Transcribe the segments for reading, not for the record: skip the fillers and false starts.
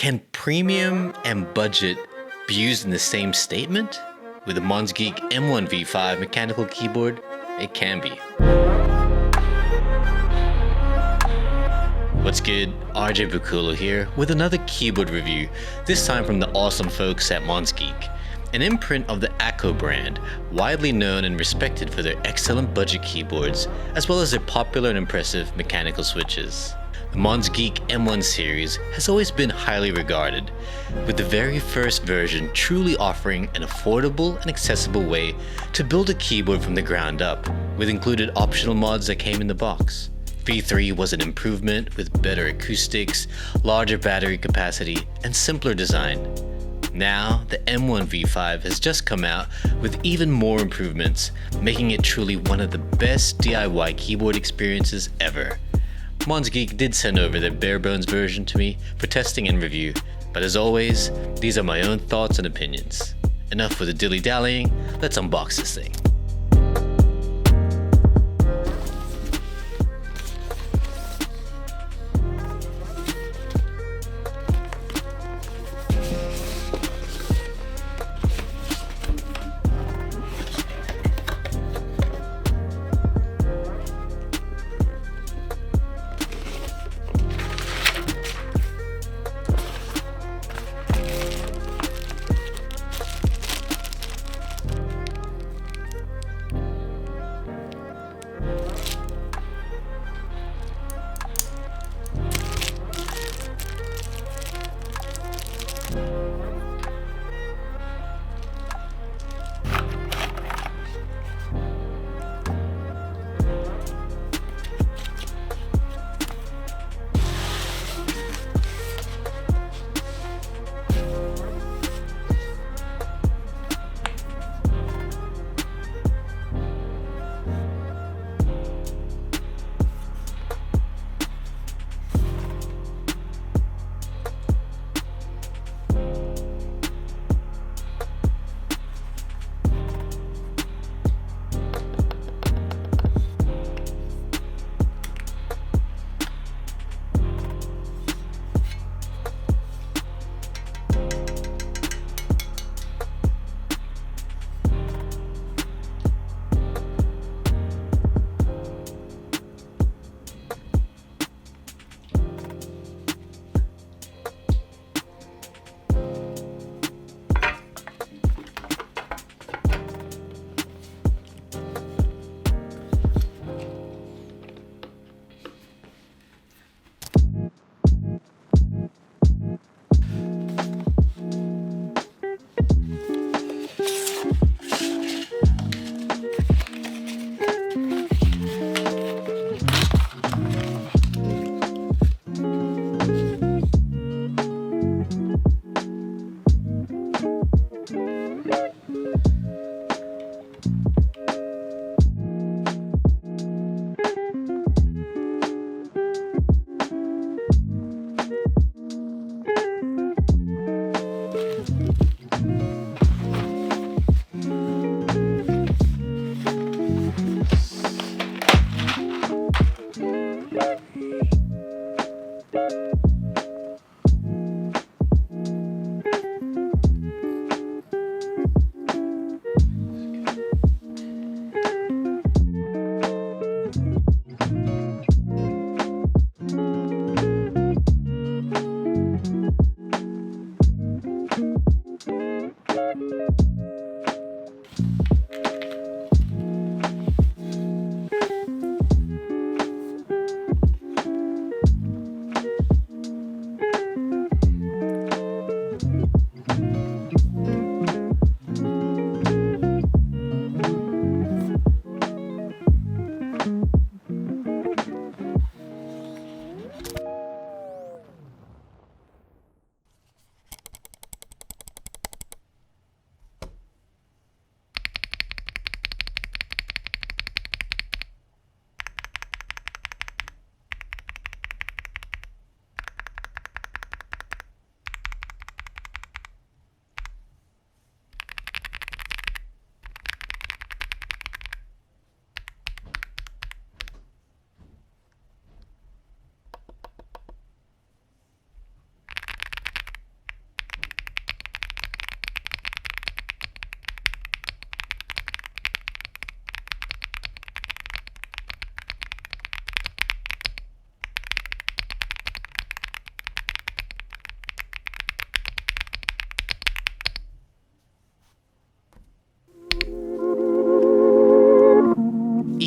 Can premium and budget be used in the same statement? With the Monsgeek M1V5 mechanical keyboard, it can be. What's good? RJ Bukulo here with another keyboard review, this time from the awesome folks at MonsGeek, an imprint of the Akko brand, widely known and respected for their excellent budget keyboards, as well as their popular and impressive mechanical switches. The Monsgeek M1 series has always been highly regarded, with the very first version truly offering an affordable and accessible way to build a keyboard from the ground up, with included optional mods that came in the box. V3 was an improvement with better acoustics, larger battery capacity, and simpler design. Now, the M1V5 has just come out with even more improvements, making it truly one of the best DIY keyboard experiences ever. MonsGeek did send over their barebones version to me for testing and review, but as always, these are my own thoughts and opinions. Enough with the dilly-dallying, let's unbox this thing.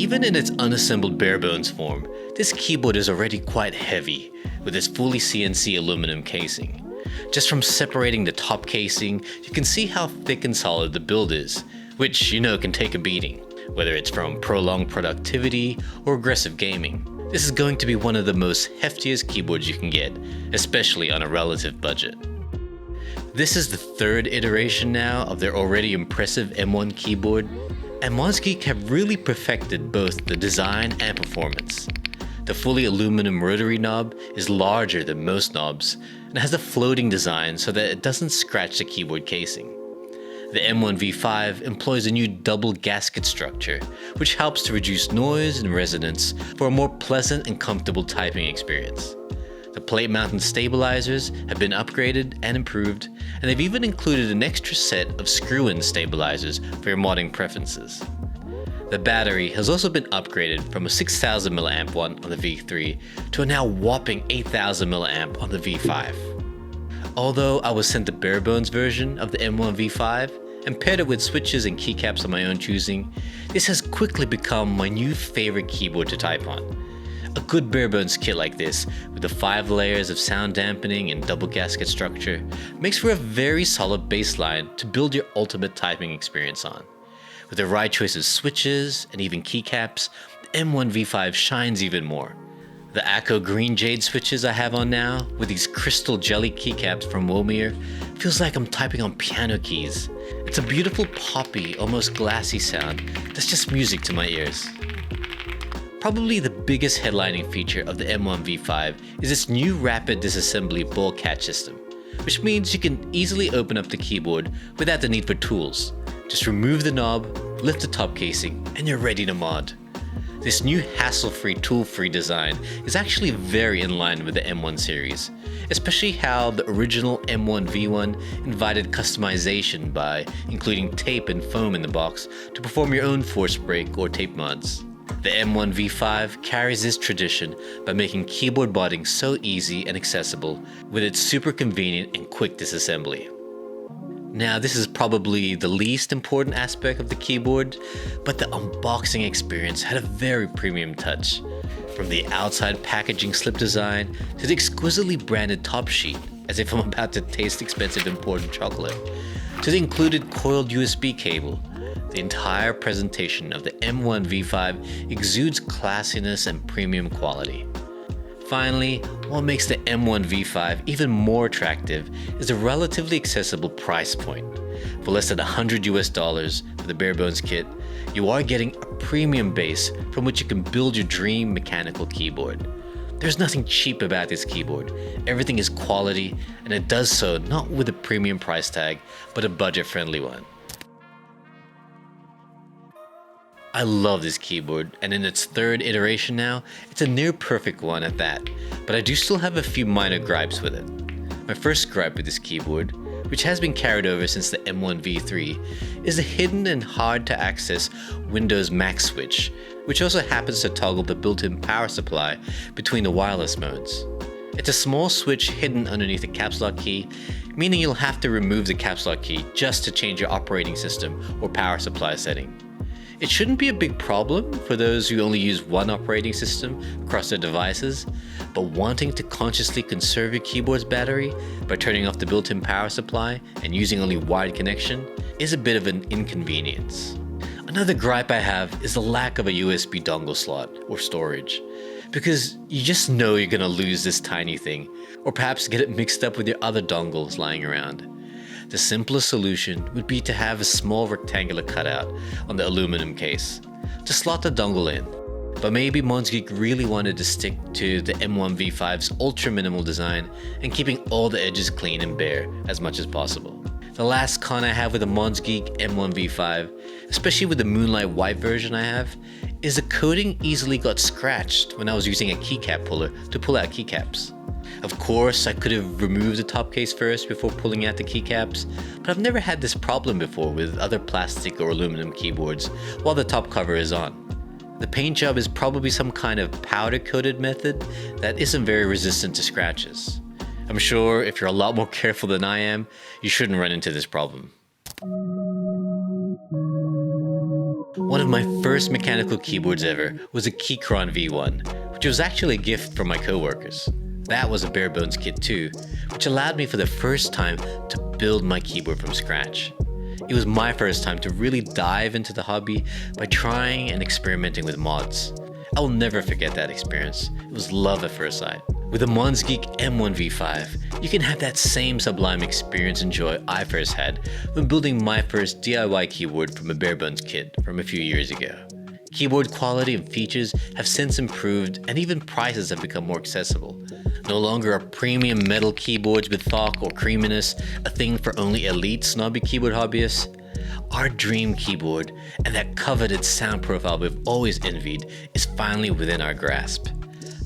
Even in its unassembled barebones form, this keyboard is already quite heavy with its fully CNC aluminum casing. Just from separating the top casing, you can see how thick and solid the build is, which you know can take a beating, whether it's from prolonged productivity or aggressive gaming. This is going to be one of the most heftiest keyboards you can get, especially on a relative budget. This is the third iteration now of their already impressive M1 keyboard, and Monsgeek have really perfected both the design and performance. The fully aluminum rotary knob is larger than most knobs and has a floating design so that it doesn't scratch the keyboard casing. The M1V5 employs a new double gasket structure, which helps to reduce noise and resonance for a more pleasant and comfortable typing experience. The plate-mounted stabilizers have been upgraded and improved, and they've even included an extra set of screw-in stabilizers for your modding preferences. The battery has also been upgraded from a 6000 mAh one on the V3 to a now whopping 8000 mAh on the V5. Although I was sent the barebones version of the M1V5 and paired it with switches and keycaps of my own choosing, this has quickly become my new favorite keyboard to type on. A good barebones kit like this, with the 5 layers of sound dampening and double gasket structure, makes for a very solid baseline to build your ultimate typing experience on. With the right choice of switches and even keycaps, the M1V5 shines even more. The Akko green jade switches I have on now, with these crystal jelly keycaps from Womier, feels like I'm typing on piano keys. It's a beautiful poppy, almost glassy sound that's just music to my ears. Probably the biggest headlining feature of the M1V5 is its new rapid disassembly ball catch system, which means you can easily open up the keyboard without the need for tools. Just remove the knob, lift the top casing, and you're ready to mod. This new hassle-free, tool-free design is actually very in line with the M1 series, especially how the original M1V1 invited customization by including tape and foam in the box to perform your own force break or tape mods. The M1V5 carries this tradition by making keyboard modding so easy and accessible with its super convenient and quick disassembly. Now, this is probably the least important aspect of the keyboard, but the unboxing experience had a very premium touch. From the outside packaging slip design to the exquisitely branded top sheet, as if I'm about to taste expensive imported chocolate, to the included coiled USB cable, the entire presentation of the M1V5 exudes classiness and premium quality. Finally, what makes the M1V5 even more attractive is a relatively accessible price point. For less than $100 for the barebones kit, you are getting a premium base from which you can build your dream mechanical keyboard. There's nothing cheap about this keyboard. Everything is quality, and it does so not with a premium price tag, but a budget-friendly one. I love this keyboard, and in its third iteration now, it's a near perfect one at that, but I do still have a few minor gripes with it. My first gripe with this keyboard, which has been carried over since the M1V3, is the hidden and hard to access Windows Max switch, which also happens to toggle the built-in power supply between the wireless modes. It's a small switch hidden underneath the caps lock key, meaning you'll have to remove the caps lock key just to change your operating system or power supply setting. It shouldn't be a big problem for those who only use one operating system across their devices, but wanting to consciously conserve your keyboard's battery by turning off the built-in power supply and using only wired connection is a bit of an inconvenience. Another gripe I have is the lack of a USB dongle slot or storage, because you just know you're gonna lose this tiny thing, or perhaps get it mixed up with your other dongles lying around. The simplest solution would be to have a small rectangular cutout on the aluminum case to slot the dongle in, but maybe Monsgeek really wanted to stick to the M1V5's ultra minimal design and keeping all the edges clean and bare as much as possible. The last con I have with the Monsgeek M1V5, especially with the Moonlight White version I have, is the coating easily got scratched when I was using a keycap puller to pull out keycaps. Of course, I could have removed the top case first before pulling out the keycaps, but I've never had this problem before with other plastic or aluminum keyboards while the top cover is on. The paint job is probably some kind of powder-coated method that isn't very resistant to scratches. I'm sure if you're a lot more careful than I am, you shouldn't run into this problem. One of my first mechanical keyboards ever was a Keychron V1, which was actually a gift from my coworkers. That was a barebones kit too, which allowed me for the first time to build my keyboard from scratch. It was my first time to really dive into the hobby by trying and experimenting with mods. I will never forget that experience. It was love at first sight. With the MonsGeek M1V5, you can have that same sublime experience and joy I first had when building my first DIY keyboard from a barebones kit from a few years ago. Keyboard quality and features have since improved, and even prices have become more accessible. No longer are premium metal keyboards with thock or creaminess a thing for only elite snobby keyboard hobbyists. Our dream keyboard and that coveted sound profile we've always envied is finally within our grasp.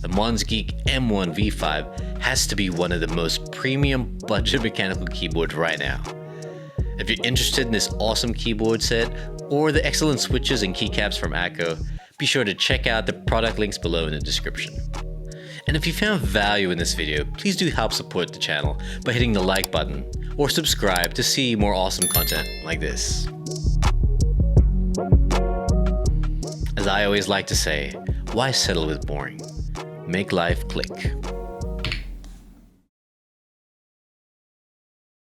The MonsGeek M1V5 has to be one of the most premium budget mechanical keyboards right now. If you're interested in this awesome keyboard set or the excellent switches and keycaps from Akko, be sure to check out the product links below in the description. And if you found value in this video, please do help support the channel by hitting the like button or subscribe to see more awesome content like this. As I always like to say, why settle with boring? Make life click.